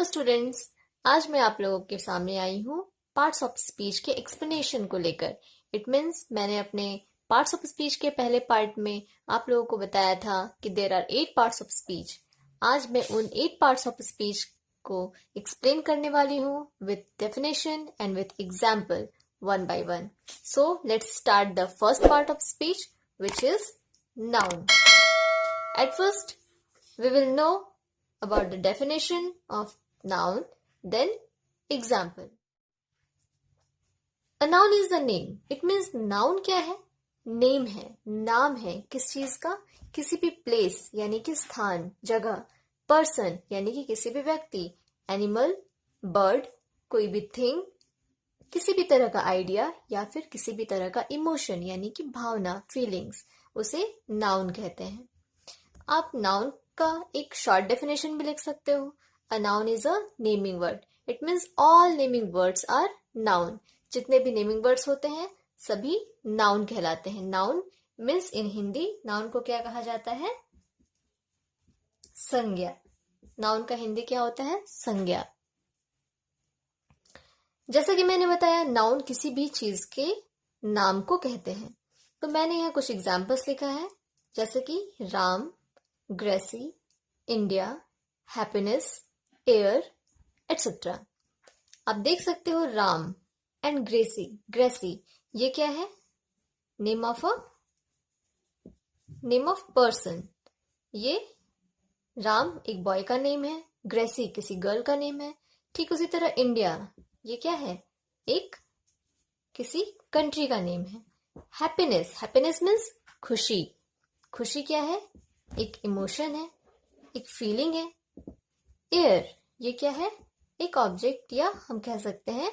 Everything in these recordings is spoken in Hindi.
हेलो स्टूडेंट्स, आज मैं आप लोगों के सामने आई हूँ पार्ट्स ऑफ स्पीच के एक्सप्लेनेशन को लेकर। इट मीन्स मैंने अपने पार्ट्स ऑफ स्पीच के पहले पार्ट में आप लोगों को बताया था कि there are 8 parts of speech. आज मैं उन 8 पार्ट्स ऑफ स्पीच को एक्सप्लेन करने वाली हूँ with definition and with example one by one. So let's start the first part of speech which is noun. At first, we will know about the definition of noun, then example. A noun is the name. It means noun क्या है? Name है, नाम है किस चीज का? किसी भी place यानी कि स्थान, जगह, person यानी कि किसी भी व्यक्ति, animal, bird, कोई भी thing, किसी भी तरह का आइडिया या फिर किसी भी तरह का इमोशन यानी कि भावना, फीलिंग्स, उसे नाउन कहते हैं। आप नाउन का एक शॉर्ट डेफिनेशन भी लिख सकते हो। A noun is a naming word. It means all naming words are noun. जितने भी नेमिंग वर्ड्स होते हैं सभी नाउन कहलाते हैं। Noun means in Hindi noun को क्या कहा जाता है? संज्ञा। नाउन का हिंदी क्या होता है? संज्ञा। जैसा कि मैंने बताया, नाउन किसी भी चीज के नाम को कहते हैं। तो मैंने यहाँ कुछ एग्जाम्पल्स लिखा है, जैसे कि Ram, Gracie, India, happiness, air, etcetera. आप देख सकते हो राम एंड ग्रेसी। ग्रेसी ये क्या है? Name of person. ये राम एक बॉय का नेम है, ग्रेसी किसी गर्ल का नेम है। ठीक उसी तरह इंडिया ये क्या है? एक किसी कंट्री का नेम है। हैप्पीनेस, हैप्पीनेस मीन्स खुशी। खुशी क्या है? एक इमोशन है, एक फीलिंग है। एयर ये क्या है? एक ऑब्जेक्ट या हम कह सकते हैं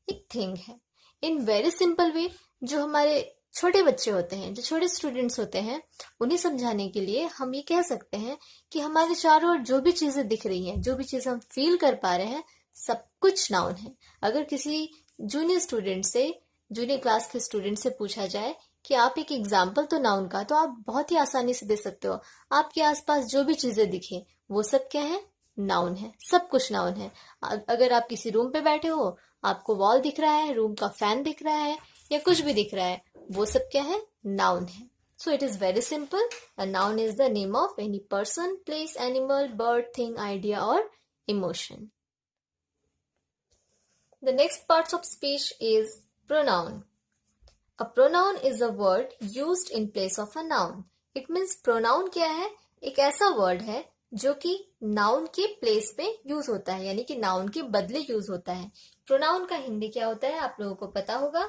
एक थिंग है। इन वेरी सिंपल वे, जो हमारे छोटे बच्चे होते हैं, जो छोटे स्टूडेंट्स होते हैं, उन्हें समझाने के लिए हम ये कह सकते हैं कि हमारे चारों ओर जो भी चीजें दिख रही हैं, जो भी चीजें हम फील कर पा रहे हैं, सब कुछ नाउन है। अगर किसी जूनियर स्टूडेंट से, जूनियर क्लास के स्टूडेंट से पूछा जाए कि आप एक एग्जाम्पल तो नाउन का, तो आप बहुत ही आसानी से दे सकते हो। आपके आसपास जो भी चीजें दिखे वो सब क्या है? नाउन है। सब कुछ नाउन है। अगर आप किसी रूम पे बैठे हो, आपको वॉल दिख रहा है, रूम का फैन दिख रहा है या कुछ भी दिख रहा है, वो सब क्या है? नाउन है। So it is very simple. A noun is the name of any person, place, animal, bird, thing, idea or emotion. The next parts of speech is pronoun. A pronoun is a word used in place of a noun. It means pronoun क्या है? एक ऐसा word है जो कि noun के place पे यूज होता है, यानी कि noun के बदले यूज होता है। pronoun का हिंदी क्या होता है? आप लोगों को पता होगा,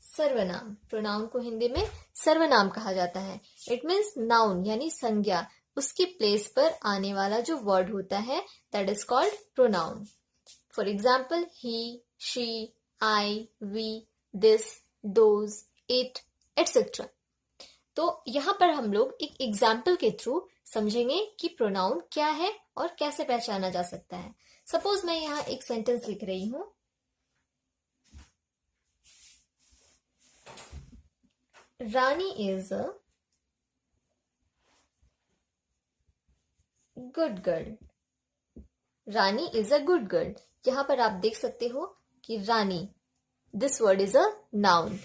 सर्वनाम। प्रोनाउन को हिंदी में सर्वनाम कहा जाता है। इट मीन्स नाउन यानी संज्ञा, उसके प्लेस पर आने वाला जो वर्ड होता है, that is called pronoun. For example, he, she, I, we, this, those, it, etcetera. तो यहाँ पर हम लोग एक एग्जाम्पल के थ्रू समझेंगे कि प्रोनाउन क्या है और कैसे पहचाना जा सकता है। सपोज मैं यहाँ एक सेंटेंस लिख रही हूँ, Rani is a good girl. Rani is a good girl. यहां पर आप देख सकते हो कि Rani, this word is a noun.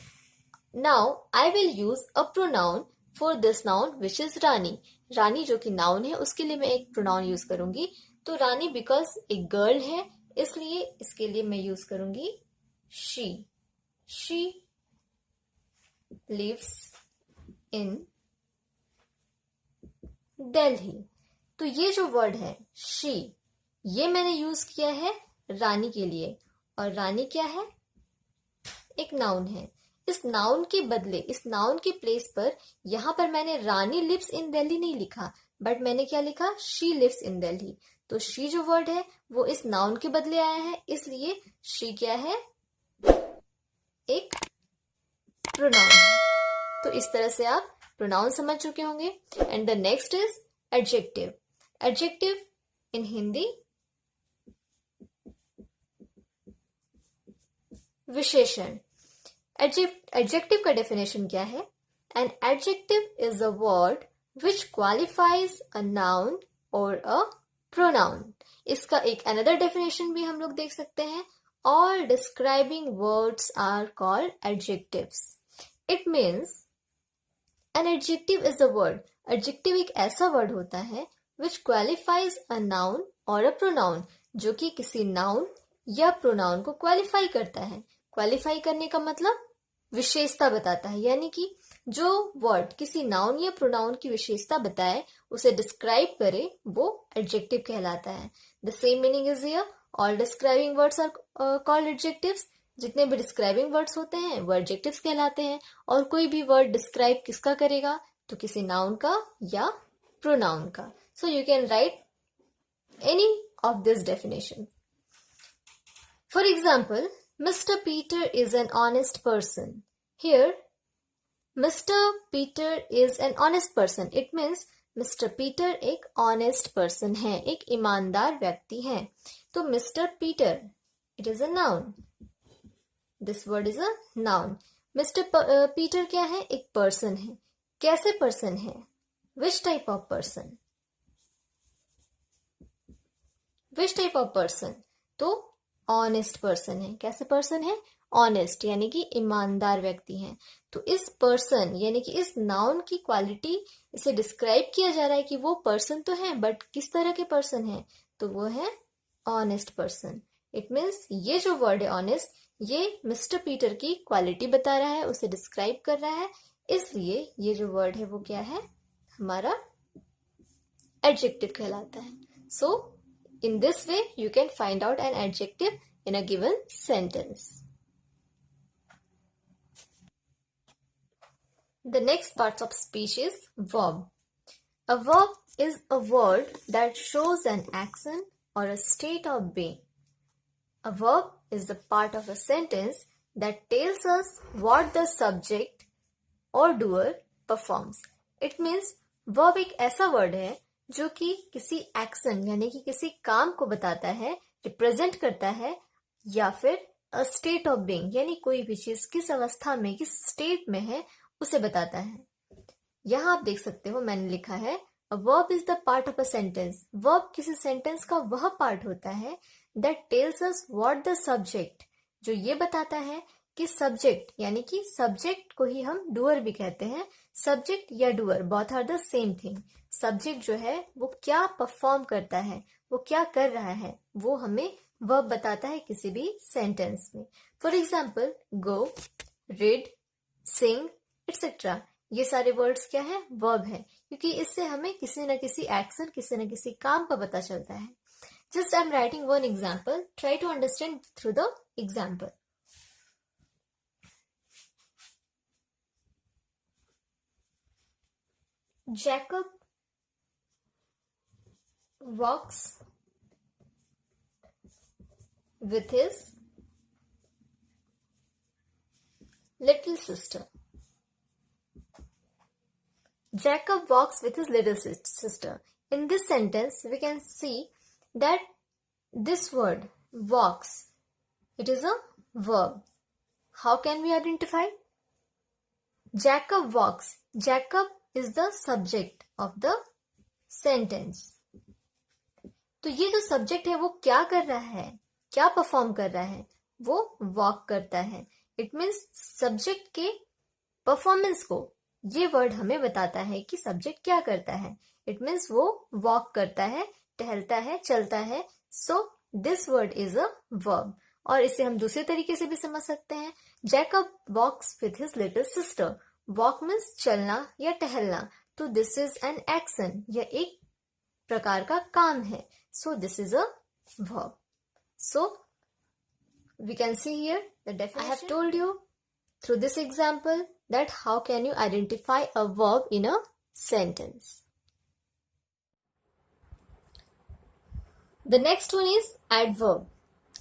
Now I will use a pronoun for this noun which is Rani. Rani जो कि नाउन है, उसके लिए मैं एक प्रोनाउन यूज करूंगी। तो रानी बिकॉज एक गर्ल है, इसलिए इसके लिए मैं यूज करूंगी she. She lives in Delhi। तो ये जो वर्ड है शी, ये मैंने यूज किया है रानी के लिए, और रानी क्या है? एक नाउन है। इस नाउन के बदले, इस नाउन के प्लेस पर यहां पर मैंने रानी लिव्स इन दिल्ली नहीं लिखा, बट मैंने क्या लिखा? She lives in Delhi. तो शी जो वर्ड है वो इस नाउन के बदले आया है, इसलिए शी क्या है? एक प्रोनाउन है। तो इस तरह से आप प्रोनाउन समझ चुके होंगे। And the next is adjective. Adjective in Hindi विशेषण। एडजेक्टिव का डेफिनेशन क्या है? An adjective is a word which qualifies a noun और अ प्रोनाउन। इसका एक अनदर डेफिनेशन भी हम लोग देख सकते हैं, all describing words are called adjectives. It means an adjective is a word, adjective एक ऐसा वर्ड होता है विच क्वालिफाइज अ नाउन और अ प्रोनाउन, जो कि किसी नाउन या प्रोनाउन को क्वालिफाई करता है। क्वालिफाई करने का मतलब विशेषता बताता है, यानी कि जो वर्ड किसी नाउन या प्रोनाउन की विशेषता बताए, उसे डिस्क्राइब करे, वो एडजेक्टिव कहलाता है। The same meaning is here, all describing words are called adjectives. जितने भी डिस्क्राइबिंग वर्ड्स होते हैं वो एडजेक्टिव्स कहलाते हैं। और कोई भी वर्ड डिस्क्राइब किसका करेगा, तो किसी नाउन का या प्रोनाउन का। So you can write any of this definition. For example, Mr. Peter is an honest person. Here, Mr. Peter is an honest person. It means Mr. Peter एक honest person है, एक ईमानदार व्यक्ति है। तो Mr. Peter, it is a noun. This word is a noun. Mr. Peter क्या है? एक person है। कैसे person है? Which type of person? Which type of person? तो ऑनेस्ट पर्सन है। कैसे पर्सन है? ऑनेस्ट, यानी कि ईमानदार व्यक्ति है। तो इस पर्सन यानी कि इस नाउन की क्वालिटी, इसे डिस्क्राइब किया जा रहा है कि वो पर्सन तो है, बट किस तरह के पर्सन है, तो वो है ऑनेस्ट पर्सन। इट मीन्स ये जो वर्ड है ऑनेस्ट, ये मिस्टर पीटर की क्वालिटी बता रहा है, उसे डिस्क्राइब कर रहा है, इसलिए ये जो वर्ड है वो क्या है, हमारा एडजेक्टिव कहलाता है। सो in this way, you can find out an adjective in a given sentence. The next parts of speech is verb. A verb is a word that shows an action or a state of being. A verb is the part of a sentence that tells us what the subject or doer performs. It means verb एक ऐसा word है जो कि किसी एक्शन यानी कि किसी काम को बताता है, रिप्रेजेंट करता है, या फिर अ स्टेट ऑफ बीइंग यानी कोई भी चीज किस अवस्था में, किस स्टेट में है, उसे बताता है। यहाँ आप देख सकते हो मैंने लिखा है a verb is the part of a sentence. Verb किसी सेंटेंस का वह पार्ट होता है that tells us what the subject, जो ये बताता है कि सब्जेक्ट यानी कि सब्जेक्ट को ही हम डूअर भी कहते हैं। सब्जेक्ट या doer both are the same thing. Subject जो है वो क्या परफॉर्म करता है, वो क्या कर रहा है, वो हमें वर्ब बताता है किसी भी सेंटेंस में। For example, go, read, sing etcetera, ये सारे वर्ड्स क्या है, वर्ब है, क्योंकि इससे हमें किसी न किसी एक्शन, किसी न किसी काम का पता चलता है। Just I am writing one example, try to understand through the example. Jacob walks with his little sister. Jacob walks with his little sister. In this sentence, we can see that this word walks, it is a verb. How can we identify? Jacob walks. Jacob is the subject of the sentence. तो ये जो सब्जेक्ट है वो क्या कर रहा है, क्या परफॉर्म कर रहा है, वो वॉक करता है। इट मीन्स सब्जेक्ट के परफॉर्मेंस को ये वर्ड हमें बताता है कि सब्जेक्ट क्या करता है। इट मीन्स वो वॉक करता है, टहलता है, चलता है। So this word is a verb. और इसे हम दूसरे तरीके से भी समझ सकते हैं। Jacob walks with his little sister. Walk means चलना या टहलना, तो दिस इज एन एक्शन, यह एक प्रकार का काम है। So this is a verb. So we can see here the definition. I have told you through this example that how can you identify a verb in a sentence. The next one is adverb.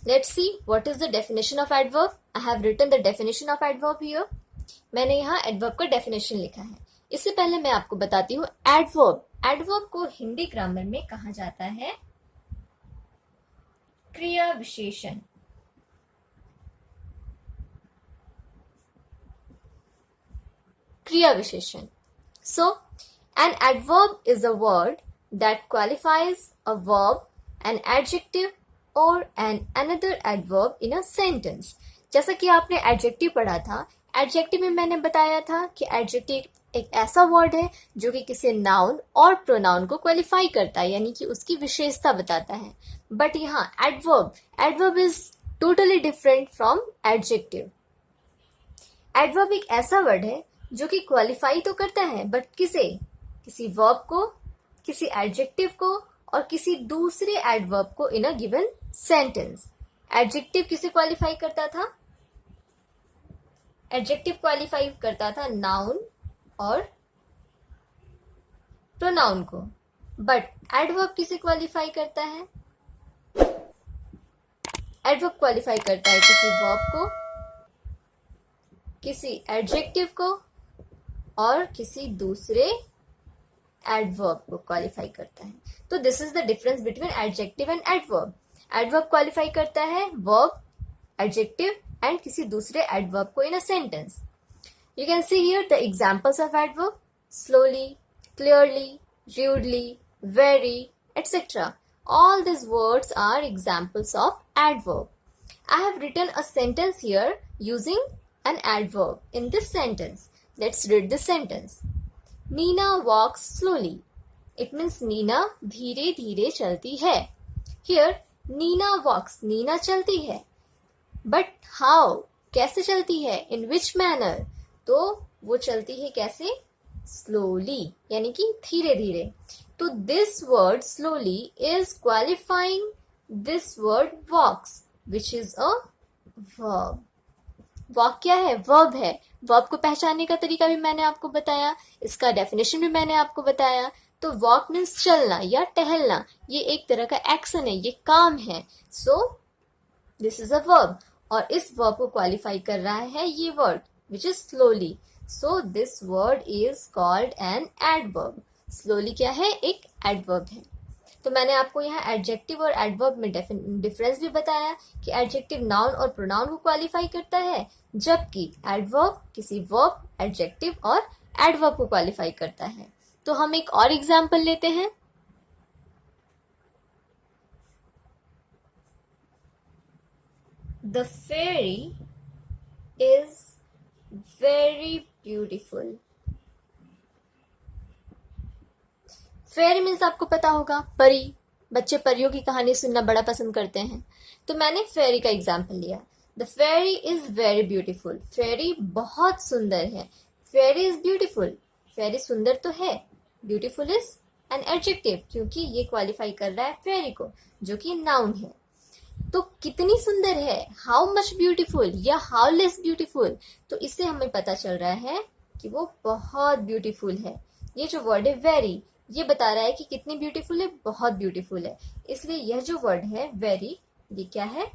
Let's see what is the definition of adverb. I have written the definition of adverb here. मैंने यहाँ adverb का definition लिखा है। इससे पहले मैं आपको बताती हूँ adverb. Adverb को हिंदी ग्रामर में कहा जाता है क्रिया विशेषण। क्रिया विशेषण। So an adverb is a word that qualifies a verb, an adjective or another adverb in a sentence. जैसा कि आपने adjective पढ़ा था, adjective में मैंने बताया था कि adjective एक ऐसा word है जो कि किसी noun और pronoun को qualify करता है, यानी कि उसकी विशेषता बताता है. But यहाँ adverb is totally different from adjective. Adverb एक ऐसा word है जो कि क्वालिफाई तो करता है, बट किसी वर्ब को, किसी एडजेक्टिव को और किसी दूसरे एडवर्ब को in a given sentence. Adjective किसे क्वालिफाई करता था? एडजेक्टिव क्वालिफाई करता था नाउन और प्रोनाउन को, बट एडवर्ब किसे क्वालिफाई करता है? एडवर्ब क्वालिफाई करता है किसी वर्ब को, किसी एडजेक्टिव को और किसी दूसरे एडवर्ब को क्वालिफाई करता है. तो this is the difference between adjective and adverb. Adverb qualify करता है वर्ब, एडजेक्टिव एंड किसी दूसरे एडवर्ब को in a sentence. You can see here the examples of adverb: slowly, clearly, rudely, very, etc. All these words are examples of adverb. I have written a sentence here using an adverb in this sentence. Let's read this sentence. Nina walks slowly. It means Nina धीरे धीरे चलती है. Here Nina walks, Nina चलती है. But how? कैसे चलती है? In which manner? तो वो चलती है कैसे? Slowly, यानी कि धीरे धीरे. तो this word slowly is qualifying this word walks, which is a verb. Walk क्या है? वर्ब है. वर्ब को पहचानने का तरीका भी मैंने आपको बताया, इसका डेफिनेशन भी मैंने आपको बताया. तो वॉक मीन्स चलना या टहलना. ये एक तरह का एक्शन है, ये काम है. So this is a verb और इस वर्ब को क्वालिफाई कर रहा है ये word which is slowly. So this word is called an adverb. Slowly क्या है? एक एडवर्ब है. तो मैंने आपको यहाँ एडजेक्टिव और एडवर्ब में डिफरेंस भी बताया कि एडजेक्टिव नाउन और प्रोनाउन को क्वालिफाई करता है, जबकि एडवर्ब किसी वर्ब, एडजेक्टिव और एडवर्ब को क्वालिफाई करता है. तो हम एक और एग्जाम्पल लेते हैं. The fairy is very beautiful. Fairy means आपको पता होगा परी. बच्चे परियों की कहानी सुनना बड़ा पसंद करते हैं. तो मैंने फेरी का एग्जाम्पल लिया. The fairy is very beautiful. Fairy बहुत सुंदर है. फेरी इज ब्यूटिफुल. फेरी सुंदर तो है. ब्यूटिफुल इज एन एडजेक्टिव, क्योंकि ये क्वालिफाई कर रहा है फेरी को, जो कि नाउन है. तो कितनी सुंदर है? हाउ मच ब्यूटिफुल या हाउ लेस ब्यूटिफुल. तो इससे हमें पता चल रहा है कि वो बहुत ब्यूटिफुल है. ये जो वर्ड है वेरी, ये बता रहा है कि कितनी ब्यूटीफुल है, बहुत ब्यूटीफुल है. इसलिए यह जो वर्ड है वेरी, ये क्या है?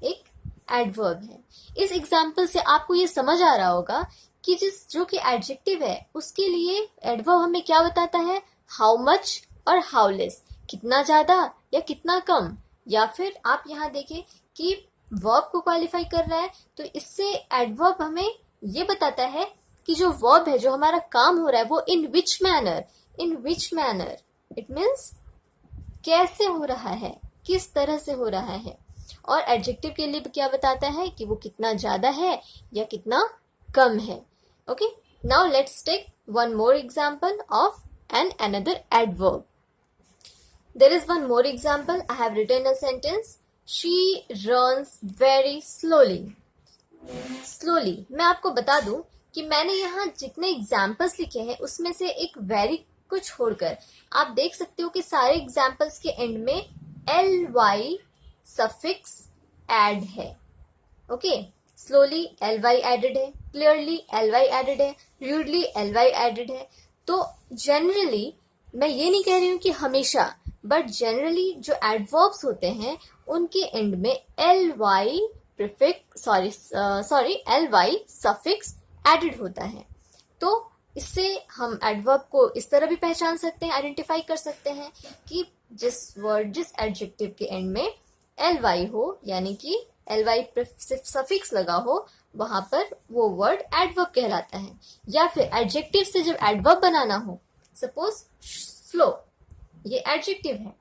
एक एडवर्ब है. इस एग्जाम्पल से आपको ये समझ आ रहा होगा कि जो कि एडजेक्टिव है उसके लिए एडवर्ब हमें क्या बताता है? हाउ मच और हाउ लेस, कितना ज्यादा या कितना कम. या फिर आप यहाँ देखें कि वर्ब को क्वालिफाई कर रहा है, तो इससे एडवर्ब हमें ये बताता है कि जो वर्ब है, जो हमारा काम हो रहा है, वो in which manner. In which manner it means कैसे हो रहा है, किस तरह से हो रहा है. और एडजेक्टिव के लिए क्या बताता है कि वो कितना ज्यादा है या कितना कम है. Okay, now let's take one more example of an another adverb. There is one more example. I have written a sentence. She runs very slowly. Slowly, मैं आपको बता दूं कि मैंने यहाँ जितने एग्जाम्पल्स लिखे हैं उसमें से एक वेरी को छोड़कर आप देख सकते हो कि सारे एग्जाम्पल्स के एंड में ly सफिक्स एड है. ओके, स्लोली ly एडेड है, क्लियरली ly एडेड है, रूडली ly एडेड है. तो जनरली मैं ये नहीं कह रही हूँ कि हमेशा, बट जनरली जो एडवर्ब्स होते हैं उनके एंड में ly prefix ly suffix added होता है. तो इससे हम एडवर्ब को इस तरह भी पहचान सकते हैं, आइडेंटिफाई कर सकते हैं कि जिस एडजेक्टिव के एंड में ly हो, यानी कि ly सफिक्स लगा हो, वहां पर वो वर्ड एडवर्ब कहलाता है. या फिर एडजेक्टिव से जब एडवर्ब बनाना हो, सपोज स्लो, ये एडजेक्टिव है।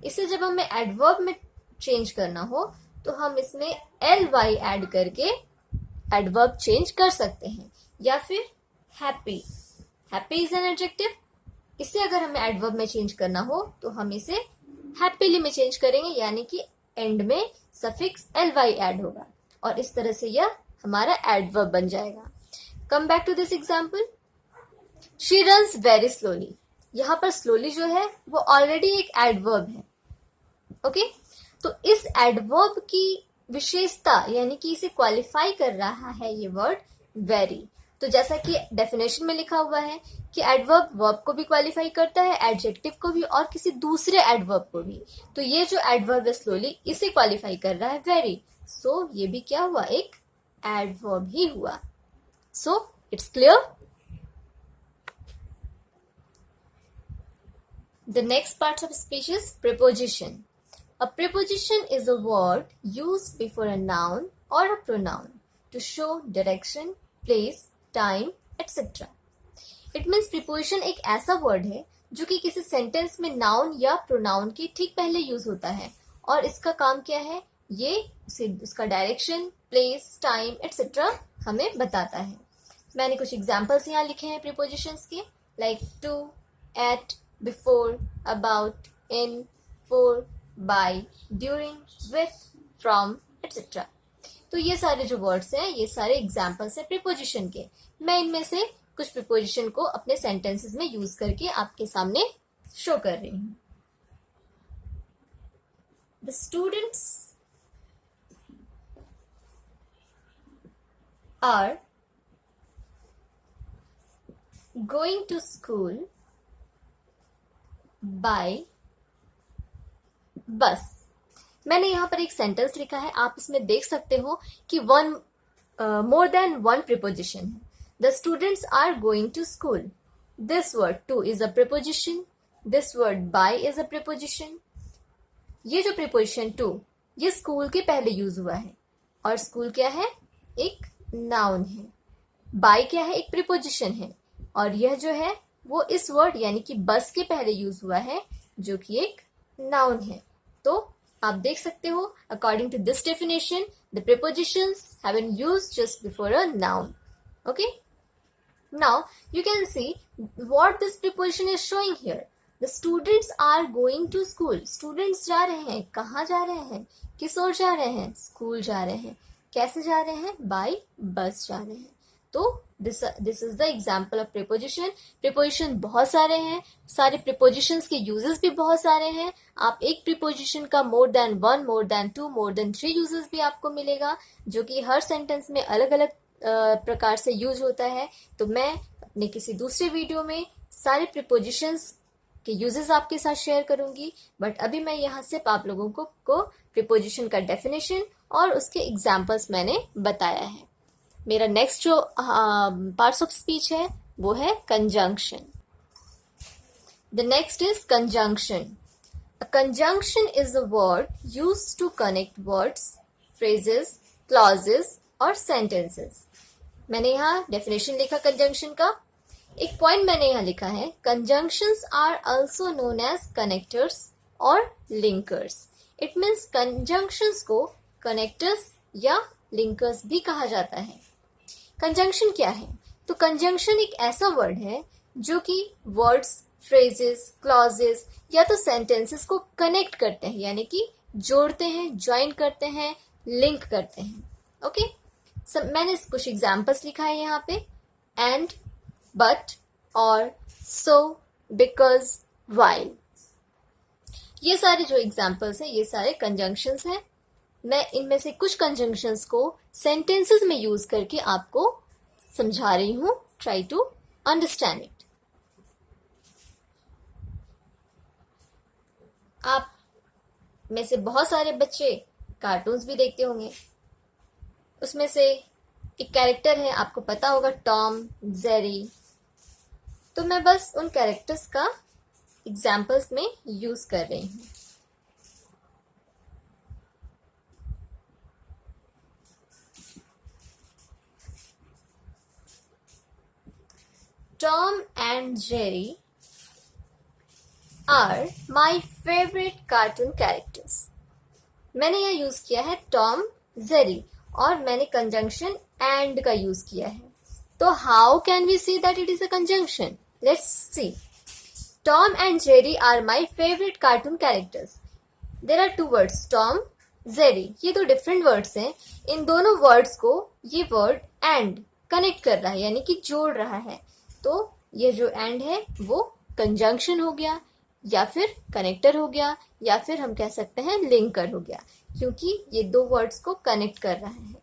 इसे जब हमें एडवर्ब में चेंज करना हो तो हम इसमें ly ऐड करके एडवर्ब चेंज कर सकते हैं। या फिर happy, happy is an adjective, इसे अगर हमें एडवर्ब में चेंज करना हो तो हम इसे हैप्पीली में चेंज करेंगे, यानी कि एंड में सफिक्स ly ऐड होगा और इस तरह से यह हमारा एडवर्ब बन जाएगा। Come back to this example, she runs very slowly. यहाँ पर स्लोली जो है वो ऑलरेडी एक एडवर्ब है। ओके, तो इस एडवर्ब की विशेषता यानी कि इसे क्वालिफाई कर रहा है ये वर्ड वेरी। तो जैसा कि डेफिनेशन में लिखा हुआ है कि एडवर्ब वर्ब को भी क्वालिफाई करता है, एडजेक्टिव को भी और किसी दूसरे एडवर्ब को भी। तो ये जो एडवर्ब है स्लोली, इसे क्वालिफाई कर रहा है वेरी। सो ये भी क्या हुआ, एक एडवर्ब ही हुआ। So it's clear. The next part of speech is preposition. A preposition is a word used before a noun or a pronoun to show direction, place, time, etc. It means preposition एक ऐसा वर्ड है जो कि किसी सेंटेंस में नाउन या प्रोनाउन के ठीक पहले यूज होता है और इसका काम क्या है, ये उसका डायरेक्शन, प्लेस, टाइम एटसेट्रा हमें बताता है। मैंने कुछ एग्जाम्पल्स यहाँ लिखे हैं प्रीपोजिशंस के, like to, at, before, about, in, for, by, during, with, from etcetera. तो ये सारे जो वर्ड्स हैं ये सारे एग्जाम्पल्स हैं प्रीपोजिशन के। मैं इनमें से कुछ प्रीपोजिशन को अपने सेंटेंसेस में यूज करके आपके सामने शो कर रही हूँ। The students are going to school by bus. मैंने यहाँ पर एक सेंटेंस लिखा है, आप इसमें देख सकते हो कि मोर देन वन प्रीपोजिशन है। The students are going to school, this word to is a preposition, this word by is a preposition. ये जो प्रीपोजिशन टू ये स्कूल के पहले यूज हुआ है और स्कूल क्या है, एक नाउन है। बाय क्या है, एक प्रीपोजिशन है और यह जो है वो इस वर्ड यानी कि बस के पहले यूज हुआ है जो कि एक नाउन है। तो आप देख सकते हो, according to this definition the prepositions have been used just before a noun. Okay, now you can see what this preposition is showing here. The students are going to school. Students जा रहे हैं, कहाँ जा रहे हैं, किस ओर जा रहे हैं, स्कूल जा रहे हैं। कैसे जा रहे हैं, बाय बस जा रहे हैं। तो this is the example of preposition. Preposition बहुत सारे हैं, सारे प्रीपोजिशंस के यूजेस भी बहुत सारे हैं। आप एक प्रीपोजिशन का more than one, more than two, more than three uses भी आपको मिलेगा जो कि हर सेंटेंस में अलग अलग प्रकार से यूज होता है। तो मैं अपने किसी दूसरे वीडियो में सारे प्रीपोजिशंस के यूजेस आपके साथ शेयर करूंगी, बट अभी मैं यहाँ सिर्फ आप लोगों को प्रीपोजिशन का डेफिनेशन और उसके एग्जाम्पल्स मैंने बताया है। मेरा नेक्स्ट जो पार्ट्स ऑफ स्पीच है वो है conjunction. The next is conjunction. A conjunction is a word used to connect words, phrases, clauses और सेंटेंसेस। मैंने यहाँ डेफिनेशन लिखा कंजंक्शन का। एक पॉइंट मैंने यहाँ लिखा है, conjunctions are also known as connectors और लिंकर्स। इट मीन्स कंजंक्शंस को कनेक्टर्स या लिंकर्स भी कहा जाता है। कंजंक्शन क्या है, तो कंजंक्शन एक ऐसा वर्ड है जो कि वर्ड्स, फ्रेजेस, क्लॉजेस या तो सेंटेंसेस को कनेक्ट करते हैं, यानी कि जोड़ते हैं, ज्वाइन करते हैं, लिंक करते हैं। ओके, मैंने कुछ एग्जाम्पल्स लिखा है यहाँ पे, एंड, बट, और, सो, बिकॉज, व्हाइल। ये सारे जो एग्जाम्पल्स हैं ये सारे कंजंक्शंस हैं। मैं इनमें से कुछ कंजंक्शंस को सेंटेंसेस में यूज करके आपको समझा रही हूं। Try to understand it. आप में से बहुत सारे बच्चे कार्टून्स भी देखते होंगे, उसमें से एक कैरेक्टर है, आपको पता होगा, टॉम, जेरी। तो मैं बस उन कैरेक्टर्स का एग्जाम्पल्स में यूज कर रही हूँ। Tom and Jerry are my favourite cartoon characters. मैंने यहाँ यूज किया है टॉम जेरी और मैंने कंजंक्शन एंड का यूज किया है। तो how can we see that it is a conjunction? Let's see. Tom and Jerry are my favourite cartoon characters. There are two words, Tom Jerry, ये दो डिफरेंट वर्ड्स हैं। इन दोनों वर्ड्स को ये वर्ड एंड कनेक्ट कर रहा है, यानी कि जोड़ रहा है। तो ये जो एंड है वो कंजंक्शन हो गया, या फिर कनेक्टर हो गया, या फिर हम कह सकते हैं लिंकर हो गया, क्योंकि ये दो वर्ड्स को कनेक्ट कर रहा है।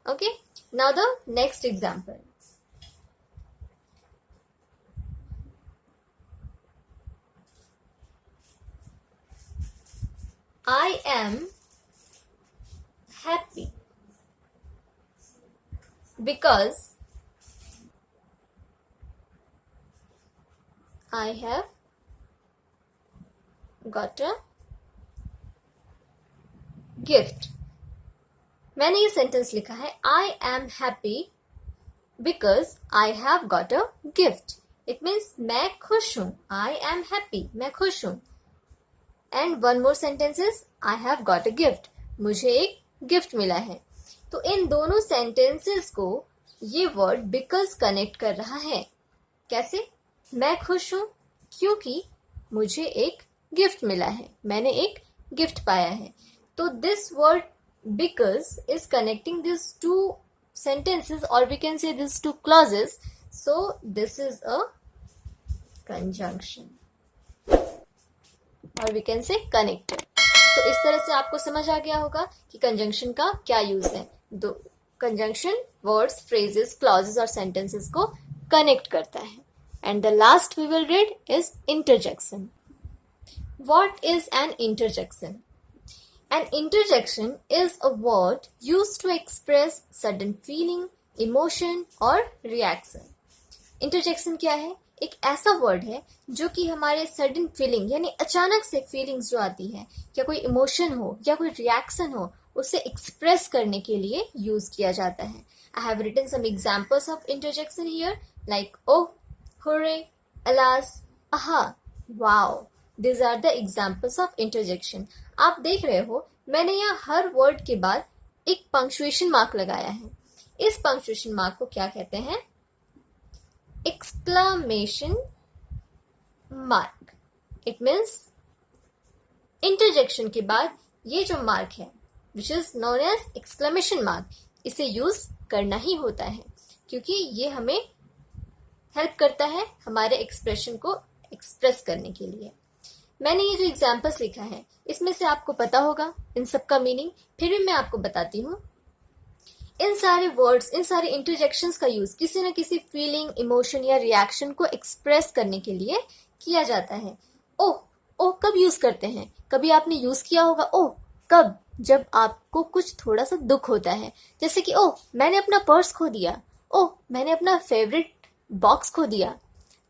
Okay, now the next example. I am happy because I have got a gift. मैंने ये सेंटेंस लिखा है I am happy because I have got a gift. It means मैं खुश हूँ. I am happy. मैं खुश हूँ. And one more sentence is I have got a gift. मुझे एक गिफ्ट मिला है. तो इन दोनों सेंटेंसेस को ये वर्ड बिकॉज कनेक्ट कर रहा है. कैसे? मैं खुश हूं क्योंकि मुझे एक गिफ्ट मिला है, मैंने एक गिफ्ट पाया है. तो this word because is connecting this two sentences, or we can say these two clauses. So this is a conjunction, or we can say connected. तो इस तरह से आपको समझ आ गया होगा कि कंजंक्शन का क्या यूज है. दो कंजंक्शन वर्ड्स, फ्रेजेस, क्लॉजेस और सेंटेंसेस को कनेक्ट करता है. And the last we will read is interjection. What is an interjection? An interjection is a word used to express sudden feeling, emotion or reaction. Interjection क्या है? एक ऐसा वर्ड है जो कि हमारे सडन फीलिंग यानी अचानक से फीलिंग्स जो आती है, या कोई इमोशन हो या कोई रिएक्शन हो, उसे एक्सप्रेस करने के लिए यूज किया जाता है. I have written some examples of interjection here, like oh, hurray, alas, aha, wow. These are the examples of interjection. आप देख रहे हो मैंने यहाँ हर वर्ड के बाद एक पंक्चुएशन मार्क लगाया है. इस पंक्चुएशन मार्क को क्या कहते हैं? Exclamation mark. It means interjection के बाद ये जो मार्क है which is known as exclamation mark, इसे यूज करना ही होता है क्योंकि ये हमें हेल्प करता है हमारे एक्सप्रेशन को एक्सप्रेस करने के लिए. मैंने ये जो एग्जाम्पल्स लिखा है इसमें से आपको पता होगा इन सब का मीनिंग, फिर भी मैं आपको बताती हूँ. इन सारे वर्ड्स, इन सारे इंटरजेक्शंस का यूज किसी न किसी फीलिंग, इमोशन या रिएक्शन को एक्सप्रेस करने के लिए किया जाता है. ओह, ओह कब यूज करते हैं? कभी आपने यूज किया होगा ओह. कब? जब आपको कुछ थोड़ा सा दुख होता है, जैसे कि ओह मैंने अपना पर्स खो दिया, ओह मैंने अपना फेवरेट बॉक्स खो दिया.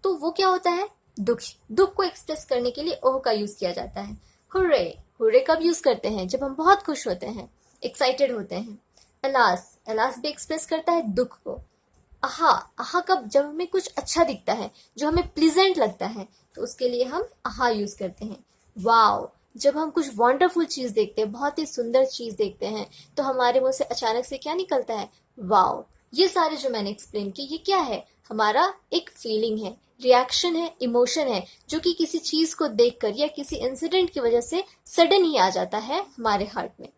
तो वो क्या होता है? दुख को एक्सप्रेस करने के लिए ओह का यूज किया जाता है. हुर्रे, हुर्रे कब यूज करते हैं? जब हम बहुत खुश होते हैं, एक्साइटेड होते हैं. अलास, अलास भी एक्सप्रेस करता है दुख को. आहा, आहा कब? जब हमें कुछ अच्छा दिखता है, जो हमें प्लीजेंट लगता है, तो उसके लिए हम आहा यूज करते हैं. वाओ, जब हम कुछ वंडरफुल चीज देखते हैं, बहुत ही सुंदर चीज देखते हैं, तो हमारे मुंह से अचानक से क्या निकलता है? वाओ. ये सारे जो मैंने एक्सप्लेन किए ये क्या है? हमारा एक फीलिंग है, रिएक्शन है, इमोशन है, जो कि किसी चीज को देखकर या किसी इंसिडेंट की वजह से सडन ही आ जाता है हमारे हार्ट में.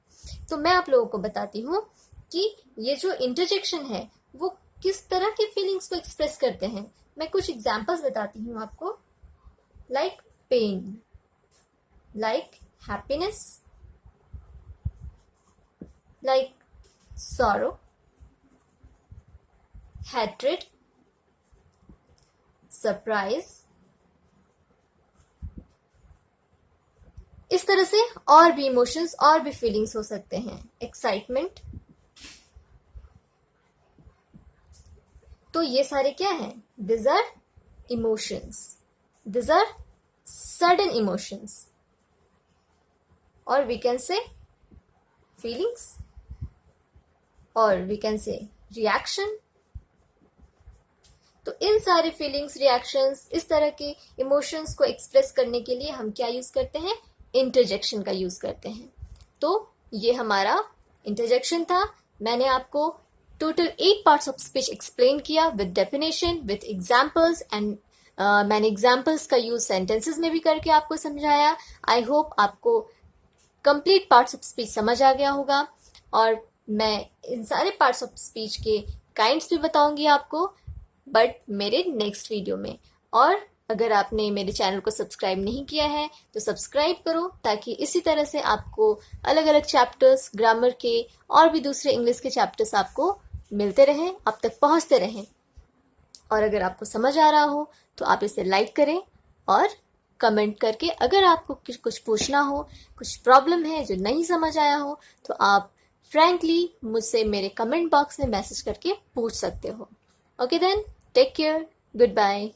तो मैं आप लोगों को बताती हूँ कि ये जो इंटरजेक्शन है वो किस तरह की फीलिंग्स को एक्सप्रेस करते हैं. मैं कुछ एग्जांपल्स बताती हूँ आपको. Like pain, like happiness, like sorrow, hatred, surprise. इस तरह से और भी इमोशंस और भी फीलिंग्स हो सकते हैं. एक्साइटमेंट. तो ये सारे क्या हैं? This are emotions. This are sudden emotions, और वी कैन से फीलिंग्स, और वी कैन से रिएक्शन. तो इन सारे फीलिंग्स, रिएक्शंस, इस तरह के इमोशंस को एक्सप्रेस करने के लिए हम क्या यूज करते हैं? इंटरजेक्शन का यूज करते हैं। तो ये हमारा इंटरजेक्शन था। मैंने आपको total 8 parts of speech explain किया with definition, with examples, and मैंने एग्जाम्पल्स का यूज सेंटेंसेस में भी करके आपको समझाया। आई होप आपको कंप्लीट पार्ट्स ऑफ स्पीच समझ आ गया होगा, और मैं इन सारे पार्ट्स ऑफ स्पीच के काइंड्स भी बताऊंगी आपको, बट मेरे नेक्स्ट वीडियो में। और अगर आपने मेरे चैनल को सब्सक्राइब नहीं किया है तो सब्सक्राइब करो, ताकि इसी तरह से आपको अलग अलग चैप्टर्स, ग्रामर के और भी दूसरे इंग्लिश के चैप्टर्स आपको मिलते रहें, आप तक पहुंचते रहें। और अगर आपको समझ आ रहा हो तो आप इसे लाइक करें, और कमेंट करके अगर आपको कुछ पूछना हो, कुछ प्रॉब्लम है जो नहीं समझ आया हो, तो आप फ्रैंकली मुझसे मेरे कमेंट बॉक्स में मैसेज करके पूछ सकते हो। Okay then, take care, good bye.